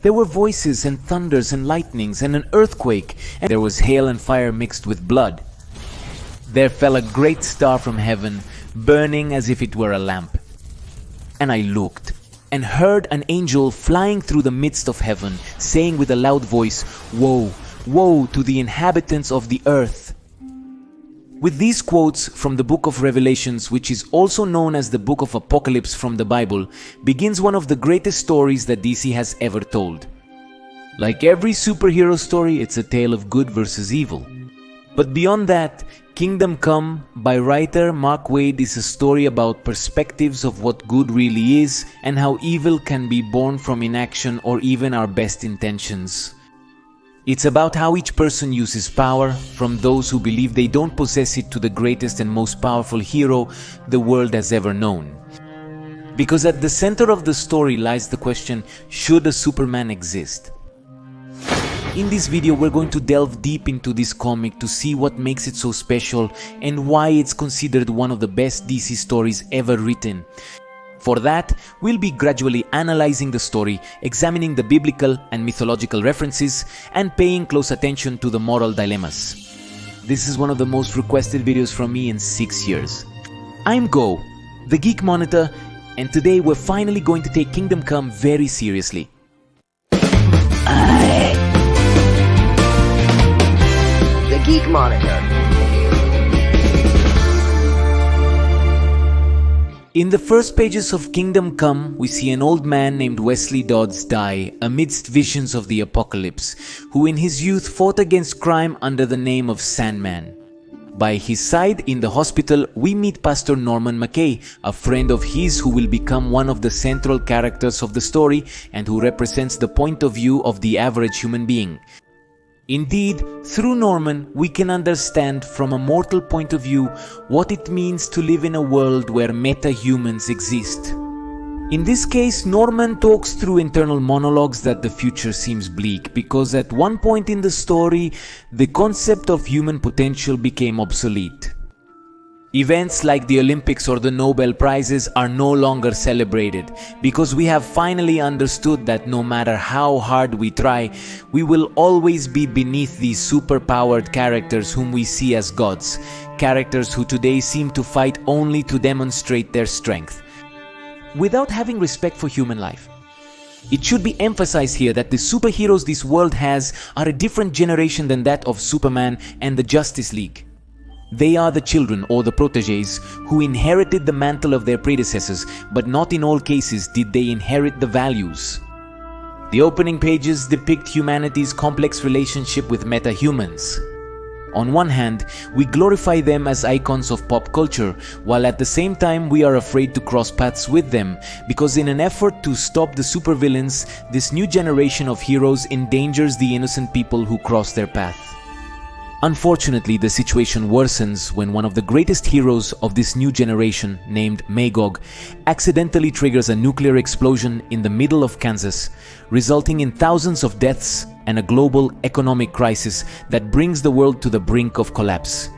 There were voices and thunders and lightnings and an earthquake, and there was hail and fire mixed with blood. There fell a great star from heaven, burning as if it were a lamp. And I looked, and heard an angel flying through the midst of heaven, saying with a loud voice, "Woe, woe to the inhabitants of the earth!" With these quotes from the book of Revelations, which is also known as the book of Apocalypse from the Bible, begins one of the greatest stories that DC has ever told. Like every superhero story, it's a tale of good versus evil. But beyond that, Kingdom Come by writer Mark Waid is a story about perspectives of what good really is and how evil can be born from inaction or even our best intentions. It's about how each person uses power, from those who believe they don't possess it to the greatest and most powerful hero the world has ever known. Because at the center of the story lies the question, should a Superman exist? In this video, we're going to delve deep into this comic to see what makes it so special and why it's considered one of the best DC stories ever written. For that, we'll be gradually analyzing the story, examining the biblical and mythological references, and paying close attention to the moral dilemmas. This is one of the most requested videos from me in 6 years. I'm Go, the Geek Monitor, and today we're finally going to take Kingdom Come very seriously. The Geek Monitor. In the first pages of Kingdom Come, we see an old man named Wesley Dodds die amidst visions of the apocalypse, who in his youth fought against crime under the name of Sandman. By his side in the hospital, we meet Pastor Norman McKay, a friend of his who will become one of the central characters of the story and who represents the point of view of the average human being. Indeed, through Norman, we can understand from a mortal point of view what it means to live in a world where meta-humans exist. In this case, Norman talks through internal monologues that the future seems bleak because at one point in the story, the concept of human potential became obsolete. Events like the Olympics or the Nobel Prizes are no longer celebrated because we have finally understood that no matter how hard we try, we will always be beneath these superpowered characters whom we see as gods, characters who today seem to fight only to demonstrate their strength, without having respect for human life. It should be emphasized here that the superheroes this world has are a different generation than that of Superman and the Justice League. They are the children or the protégés who inherited the mantle of their predecessors, but not in all cases did they inherit the values. The opening pages depict humanity's complex relationship with meta-humans. On one hand, we glorify them as icons of pop culture, while at the same time we are afraid to cross paths with them, because in an effort to stop the supervillains, this new generation of heroes endangers the innocent people who cross their path. Unfortunately, the situation worsens when one of the greatest heroes of this new generation, named Magog, accidentally triggers a nuclear explosion in the middle of Kansas, resulting in thousands of deaths and a global economic crisis that brings the world to the brink of collapse.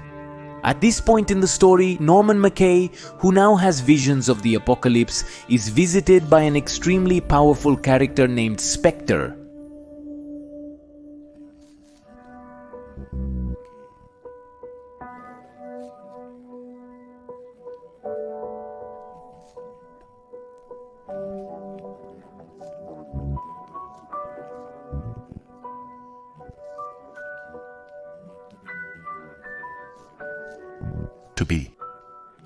At this point in the story, Norman McKay, who now has visions of the apocalypse, is visited by an extremely powerful character named Spectre. To be.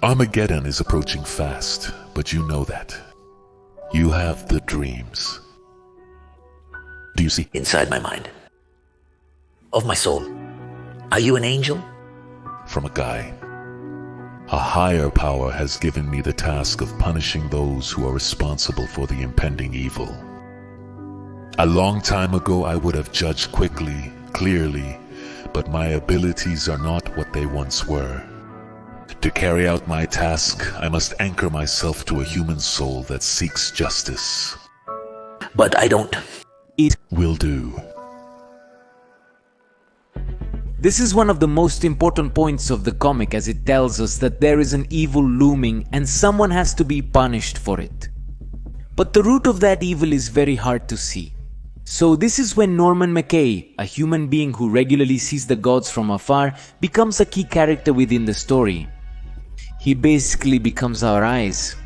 Armageddon is approaching fast, but you know that. You have the dreams. Do you see? Inside my mind. Of my soul. Are you an angel? From a guy. A higher power has given me the task of punishing those who are responsible for the impending evil. A long time ago I would have judged quickly, clearly, but my abilities are not what they once were. To carry out my task, I must anchor myself to a human soul that seeks justice. But I don't. It will do. This is one of the most important points of the comic, as it tells us that there is an evil looming and someone has to be punished for it. But the root of that evil is very hard to see. So this is when Norman McKay, a human being who regularly sees the gods from afar, becomes a key character within the story. He basically becomes our eyes.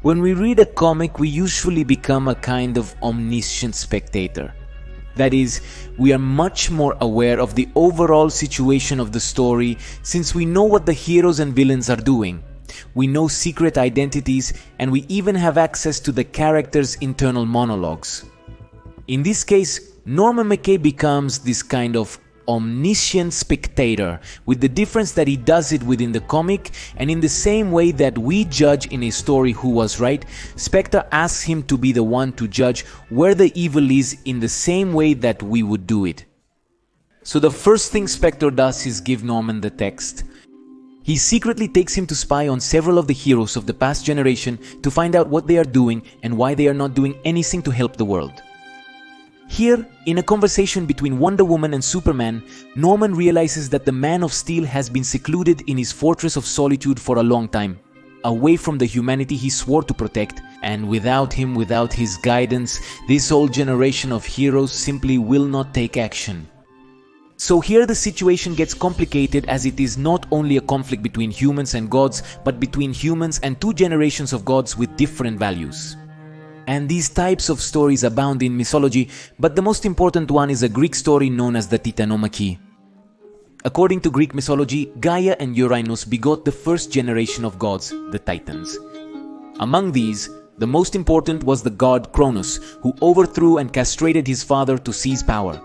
When we read a comic, we usually become a kind of omniscient spectator. That is, we are much more aware of the overall situation of the story since we know what the heroes and villains are doing. We know secret identities, and we even have access to the characters' internal monologues. In this case, Norman McKay becomes this kind of omniscient spectator, with the difference that he does it within the comic, and in the same way that we judge in a story who was right, Spectre asks him to be the one to judge where the evil is in the same way that we would do it. So the first thing Spectre does is give Norman the text. He secretly takes him to spy on several of the heroes of the past generation to find out what they are doing and why they are not doing anything to help the world. Here, in a conversation between Wonder Woman and Superman, Norman realizes that the Man of Steel has been secluded in his fortress of solitude for a long time, away from the humanity he swore to protect, and without him, without his guidance, this whole generation of heroes simply will not take action. So here the situation gets complicated, as it is not only a conflict between humans and gods, but between humans and two generations of gods with different values. And these types of stories abound in mythology, but the most important one is a Greek story known as the Titanomachy. According to Greek mythology, Gaia and Uranus begot the first generation of gods, the Titans. Among these, the most important was the god Kronos, who overthrew and castrated his father to seize power.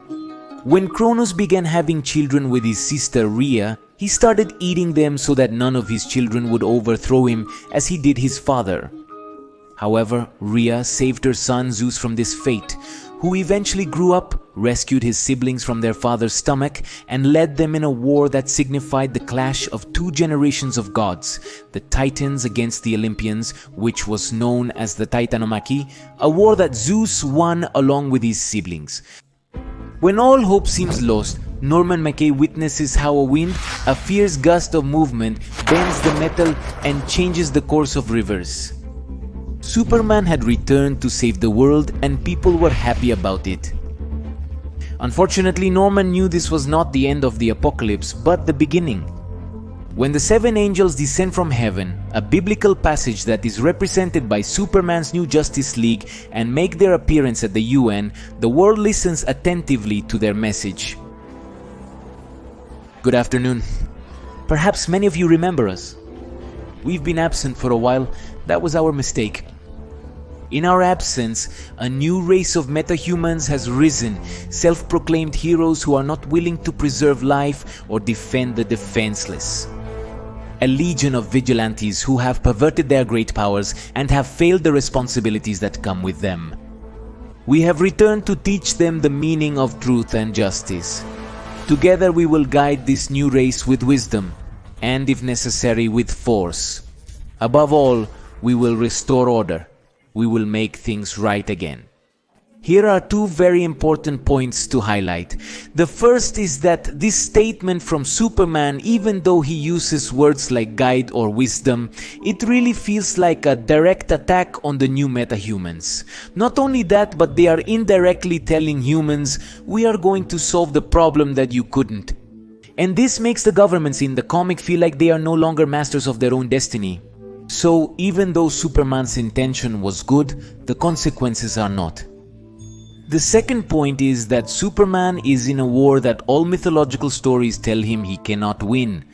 When Kronos began having children with his sister Rhea, he started eating them so that none of his children would overthrow him as he did his father. However, Rhea saved her son Zeus from this fate, who eventually grew up, rescued his siblings from their father's stomach, and led them in a war that signified the clash of two generations of gods, the Titans against the Olympians, which was known as the Titanomachy, a war that Zeus won along with his siblings. When all hope seems lost, Norman McKay witnesses how a wind, a fierce gust of movement, bends the metal and changes the course of rivers. Superman had returned to save the world, and people were happy about it. Unfortunately, Norman knew this was not the end of the apocalypse, but the beginning. When the seven angels descend from heaven, a biblical passage that is represented by Superman's new Justice League, and make their appearance at the UN, the world listens attentively to their message. Good afternoon. Perhaps many of you remember us. We've been absent for a while. That was our mistake. In our absence, a new race of metahumans has risen, self-proclaimed heroes who are not willing to preserve life or defend the defenseless. A legion of vigilantes who have perverted their great powers and have failed the responsibilities that come with them. We have returned to teach them the meaning of truth and justice. Together we will guide this new race with wisdom, and if necessary with force. Above all, we will restore order. We will make things right again. Here are two very important points to highlight. The first is that this statement from Superman, even though he uses words like guide or wisdom, it really feels like a direct attack on the new metahumans. Not only that, but they are indirectly telling humans, we are going to solve the problem that you couldn't. And this makes the governments in the comic feel like they are no longer masters of their own destiny. So even though Superman's intention was good, the consequences are not. The second point is that Superman is in a war that all mythological stories tell him he cannot win.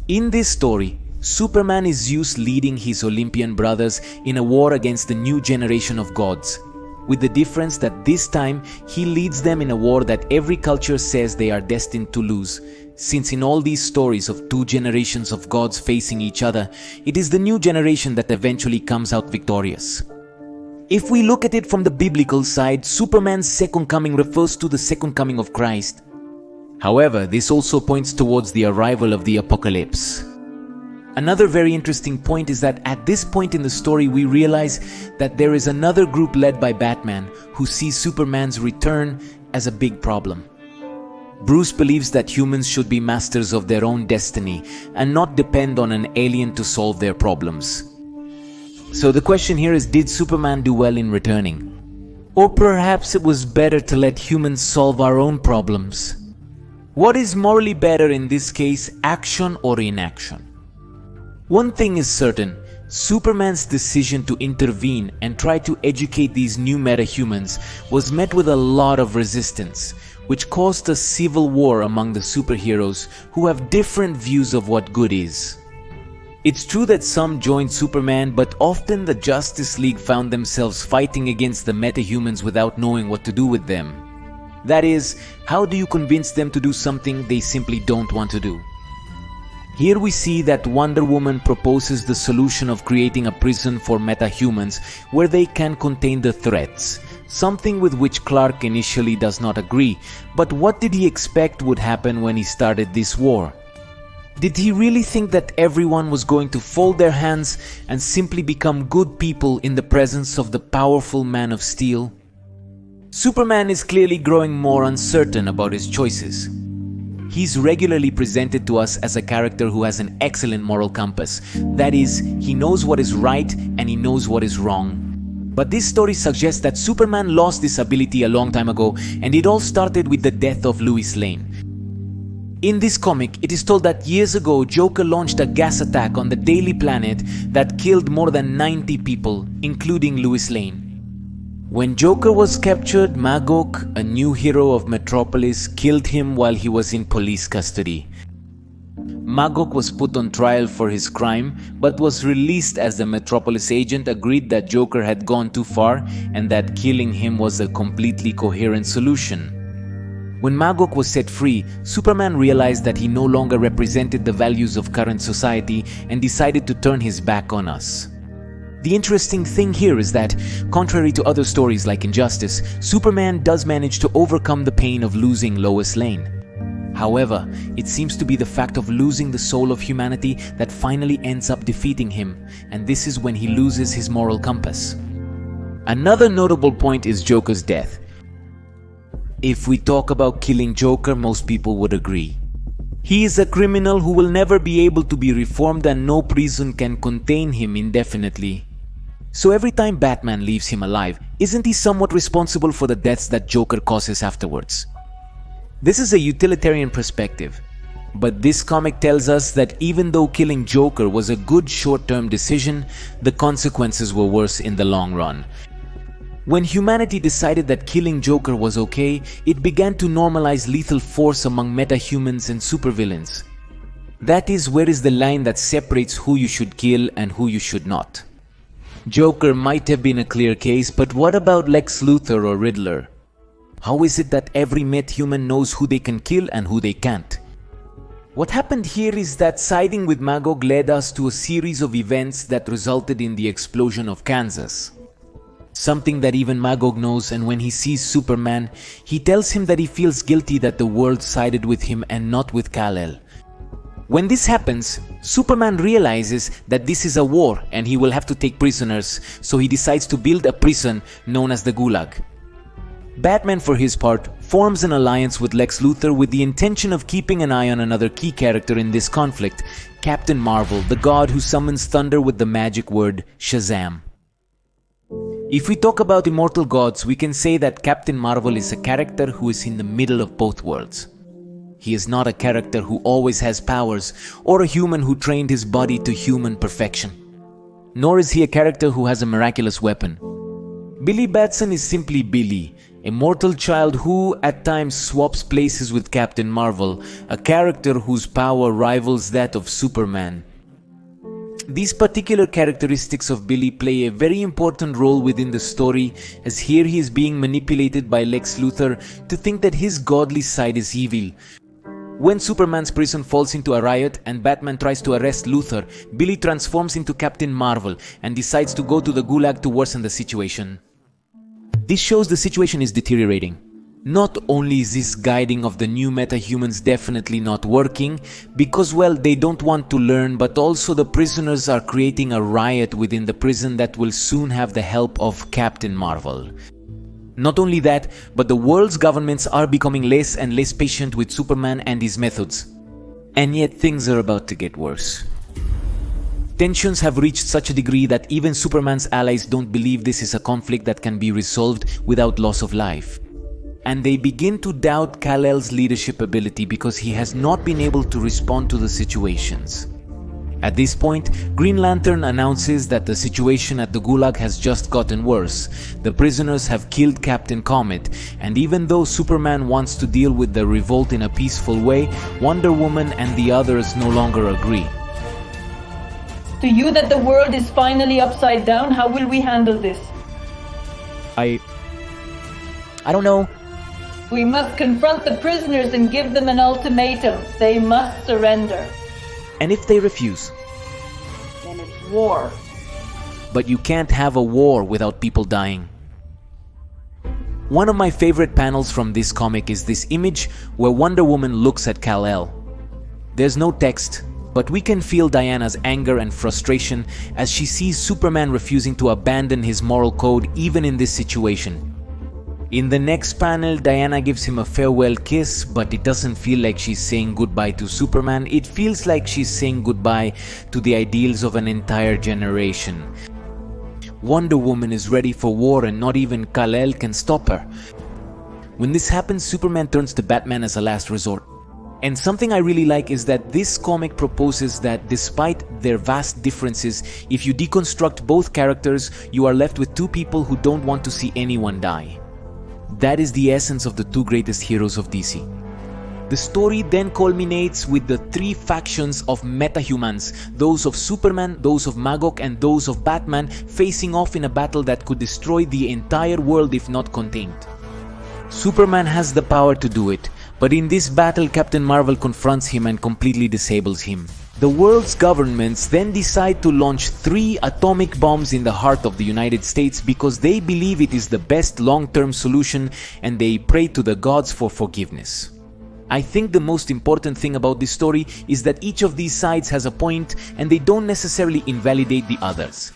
In this story, Superman is Zeus leading his Olympian brothers in a war against the new generation of gods, with the difference that this time he leads them in a war that every culture says they are destined to lose. Since in all these stories of two generations of gods facing each other, it is the new generation that eventually comes out victorious. If we look at it from the biblical side, Superman's second coming refers to the second coming of Christ. However, this also points towards the arrival of the apocalypse. Another very interesting point is that at this point in the story we realize that there is another group led by Batman who sees Superman's return as a big problem. Bruce believes that humans should be masters of their own destiny and not depend on an alien to solve their problems. So the question here is, did Superman do well in returning? Or perhaps it was better to let humans solve our own problems. What is morally better in this case, action or inaction? One thing is certain, Superman's decision to intervene and try to educate these new metahumans was met with a lot of resistance, which caused a civil war among the superheroes who have different views of what good is. It's true that some joined Superman, but often the Justice League found themselves fighting against the metahumans without knowing what to do with them. That is, how do you convince them to do something they simply don't want to do? Here we see that Wonder Woman proposes the solution of creating a prison for metahumans where they can contain the threats, something with which Clark initially does not agree. But what did he expect would happen when he started this war? Did he really think that everyone was going to fold their hands and simply become good people in the presence of the powerful Man of Steel? Superman is clearly growing more uncertain about his choices. He's regularly presented to us as a character who has an excellent moral compass. That is, he knows what is right and he knows what is wrong. But this story suggests that Superman lost this ability a long time ago, and it all started with the death of Lois Lane. In this comic, it is told that years ago Joker launched a gas attack on the Daily Planet that killed more than 90 people, including Lois Lane. When Joker was captured, Magok, a new hero of Metropolis, killed him while he was in police custody. Magok was put on trial for his crime, but was released as the Metropolis agent agreed that Joker had gone too far and that killing him was a completely coherent solution. When Magok was set free, Superman realized that he no longer represented the values of current society and decided to turn his back on us. The interesting thing here is that, contrary to other stories like Injustice, Superman does manage to overcome the pain of losing Lois Lane. However, it seems to be the fact of losing the soul of humanity that finally ends up defeating him, and this is when he loses his moral compass. Another notable point is Joker's death. If we talk about killing Joker, most people would agree. He is a criminal who will never be able to be reformed and no prison can contain him indefinitely. So every time Batman leaves him alive, isn't he somewhat responsible for the deaths that Joker causes afterwards? This is a utilitarian perspective, but this comic tells us that even though killing Joker was a good short-term decision, the consequences were worse in the long run. When humanity decided that killing Joker was okay, it began to normalize lethal force among metahumans and supervillains. That is, where is the line that separates who you should kill and who you should not? Joker might have been a clear case, but what about Lex Luthor or Riddler? How is it that every metahuman knows who they can kill and who they can't? What happened here is that siding with Magog led us to a series of events that resulted in the explosion of Kansas. Something that even Magog knows, and when he sees Superman, he tells him that he feels guilty that the world sided with him and not with Kal-El. When this happens, Superman realizes that this is a war and he will have to take prisoners, so he decides to build a prison known as the Gulag. Batman, for his part, forms an alliance with Lex Luthor with the intention of keeping an eye on another key character in this conflict, Captain Marvel, the god who summons thunder with the magic word Shazam. If we talk about immortal gods, we can say that Captain Marvel is a character who is in the middle of both worlds. He is not a character who always has powers, or a human who trained his body to human perfection. Nor is he a character who has a miraculous weapon. Billy Batson is simply Billy, a mortal child who at times swaps places with Captain Marvel, a character whose power rivals that of Superman. These particular characteristics of Billy play a very important role within the story, as here he is being manipulated by Lex Luthor to think that his godly side is evil. When Superman's prison falls into a riot and Batman tries to arrest Luthor, Billy transforms into Captain Marvel and decides to go to the Gulag to worsen the situation. This shows the situation is deteriorating. Not only is this guiding of the new metahumans definitely not working, because well, they don't want to learn, but also the prisoners are creating a riot within the prison that will soon have the help of Captain Marvel. Not only that, but the world's governments are becoming less and less patient with Superman and his methods. And yet things are about to get worse. Tensions have reached such a degree that even Superman's allies don't believe this is a conflict that can be resolved without loss of life. And they begin to doubt Kal-El's leadership ability because he has not been able to respond to the situations. At this point, Green Lantern announces that the situation at the Gulag has just gotten worse. The prisoners have killed Captain Comet, and even though Superman wants to deal with the revolt in a peaceful way, Wonder Woman and the others no longer agree. To you that the world is finally upside down, how will we handle this? I don't know. We must confront the prisoners and give them an ultimatum. They must surrender. And if they refuse? Then it's war. But you can't have a war without people dying. One of my favorite panels from this comic is this image where Wonder Woman looks at Kal-El. There's no text, but we can feel Diana's anger and frustration as she sees Superman refusing to abandon his moral code even in this situation. In the next panel, Diana gives him a farewell kiss, but it doesn't feel like she's saying goodbye to Superman. It feels like she's saying goodbye to the ideals of an entire generation. Wonder Woman is ready for war and not even Kal-El can stop her. When this happens, Superman turns to Batman as a last resort. And something I really like is that this comic proposes that despite their vast differences, if you deconstruct both characters, you are left with two people who don't want to see anyone die. That is the essence of the two greatest heroes of DC. The story then culminates with the three factions of metahumans, those of Superman, those of Magog, and those of Batman, facing off in a battle that could destroy the entire world if not contained. Superman has the power to do it, but in this battle Captain Marvel confronts him and completely disables him. The world's governments then decide to launch 3 atomic bombs in the heart of the United States because they believe it is the best long-term solution, and they pray to the gods for forgiveness. I think the most important thing about this story is that each of these sides has a point and they don't necessarily invalidate the others.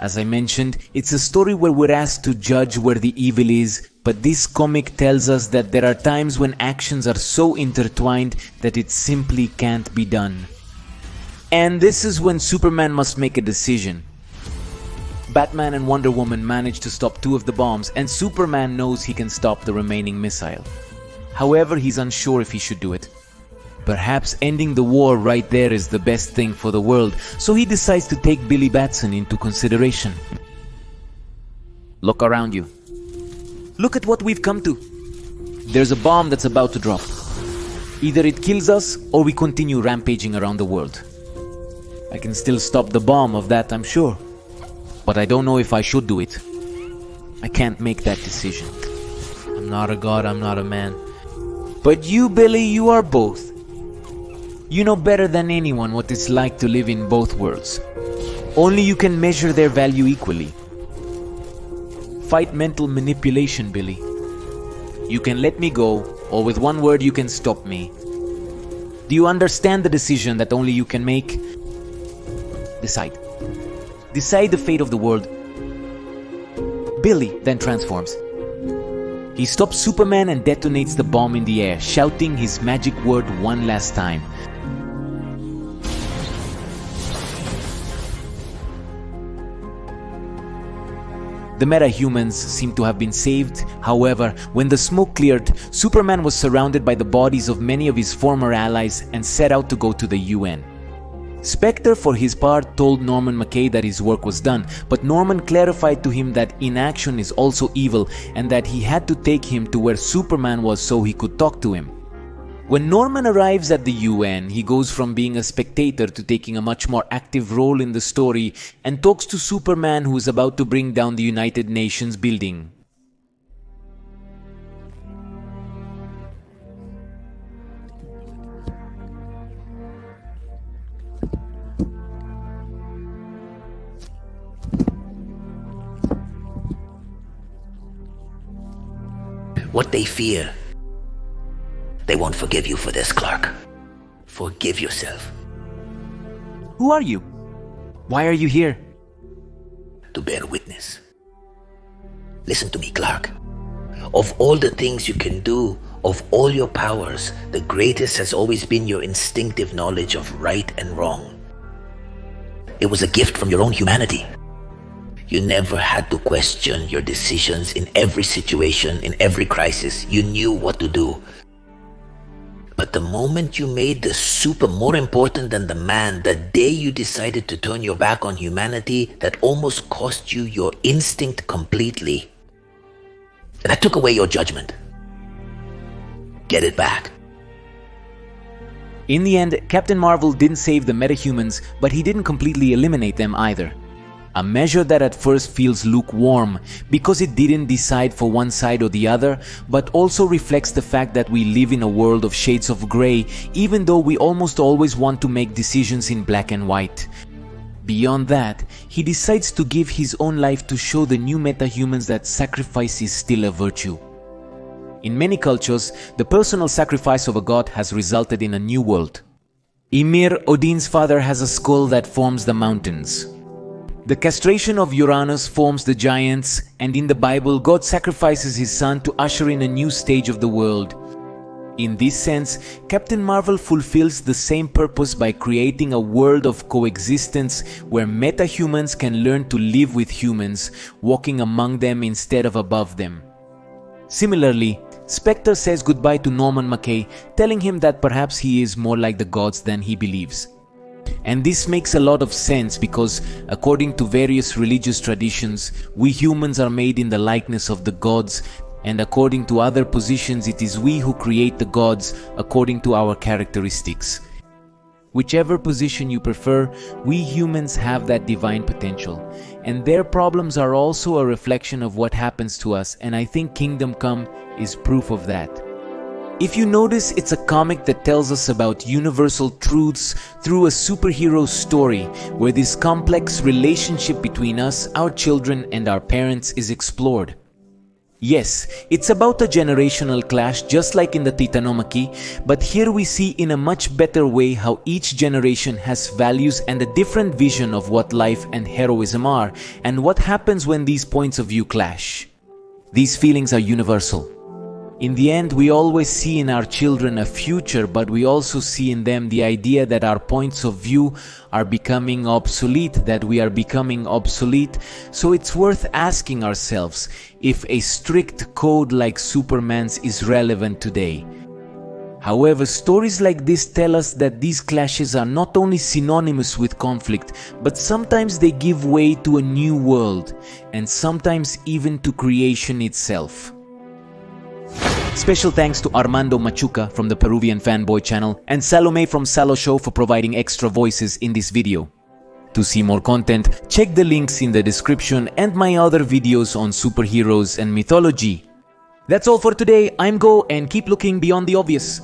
As I mentioned, it's a story where we're asked to judge where the evil is, but this comic tells us that there are times when actions are so intertwined that it simply can't be done. And this is when Superman must make a decision. Batman and Wonder Woman manage to stop 2 of the bombs, and Superman knows he can stop the remaining missile. However, he's unsure if he should do it. Perhaps ending the war right there is the best thing for the world, so he decides to take Billy Batson into consideration. Look around you. Look at what we've come to. There's a bomb that's about to drop. Either it kills us or we continue rampaging around the world. I can still stop the bomb, of that I'm sure. But I don't know if I should do it. I can't make that decision. I'm not a god, I'm not a man. But you, Billy, you are both. You know better than anyone what it's like to live in both worlds. Only you can measure their value equally. Fight mental manipulation, Billy. You can let me go, or with one word you can stop me. Do you understand the decision that only you can make? Decide. Decide the fate of the world. Billy then transforms. He stops Superman and detonates the bomb in the air, shouting his magic word one last time. The metahumans seem to have been saved. However, when the smoke cleared, Superman was surrounded by the bodies of many of his former allies and set out to go to the UN. Spectre, for his part, told Norman McKay that his work was done, but Norman clarified to him that inaction is also evil and that he had to take him to where Superman was so he could talk to him. When Norman arrives at the UN, he goes from being a spectator to taking a much more active role in the story and talks to Superman, who is about to bring down the United Nations building. What they fear, they won't forgive you for this, Clark. Forgive yourself. Who are you? Why are you here? To bear witness. Listen to me, Clark. Of all the things you can do, of all your powers, the greatest has always been your instinctive knowledge of right and wrong. It was a gift from your own humanity. You never had to question your decisions in every situation, in every crisis. You knew what to do. But the moment you made the super more important than the man, the day you decided to turn your back on humanity, that almost cost you your instinct completely. That took away your judgment. Get it back. In the end, Captain Marvel didn't save the metahumans, but he didn't completely eliminate them either. A measure that at first feels lukewarm because it didn't decide for one side or the other, but also reflects the fact that we live in a world of shades of grey, even though we almost always want to make decisions in black and white. Beyond that, he decides to give his own life to show the new metahumans that sacrifice is still a virtue. In many cultures, the personal sacrifice of a god has resulted in a new world. Ymir, Odin's father, has a skull that forms the mountains. The castration of Uranus forms the giants, and in the Bible, God sacrifices his son to usher in a new stage of the world. In this sense, Captain Marvel fulfills the same purpose by creating a world of coexistence where metahumans can learn to live with humans, walking among them instead of above them. Similarly, Spectre says goodbye to Norman McKay, telling him that perhaps he is more like the gods than he believes. And this makes a lot of sense because, according to various religious traditions, we humans are made in the likeness of the gods, and according to other positions, it is we who create the gods according to our characteristics. Whichever position you prefer, we humans have that divine potential, and their problems are also a reflection of what happens to us, and I think Kingdom Come is proof of that. If you notice, it's a comic that tells us about universal truths through a superhero story where this complex relationship between us, our children, and our parents is explored. Yes, it's about a generational clash just like in the Titanomachy, but here we see in a much better way how each generation has values and a different vision of what life and heroism are, and what happens when these points of view clash. These feelings are universal. In the end, we always see in our children a future, but we also see in them the idea that our points of view are becoming obsolete, that we are becoming obsolete. So it's worth asking ourselves if a strict code like Superman's is relevant today. However, stories like this tell us that these clashes are not only synonymous with conflict, but sometimes they give way to a new world, and sometimes even to creation itself. Special thanks to Armando Machuca from the Peruvian Fanboy channel and Salome from Salo Show for providing extra voices in this video. To see more content, check the links in the description and my other videos on superheroes and mythology. That's all for today. I'm Go, and keep looking beyond the obvious.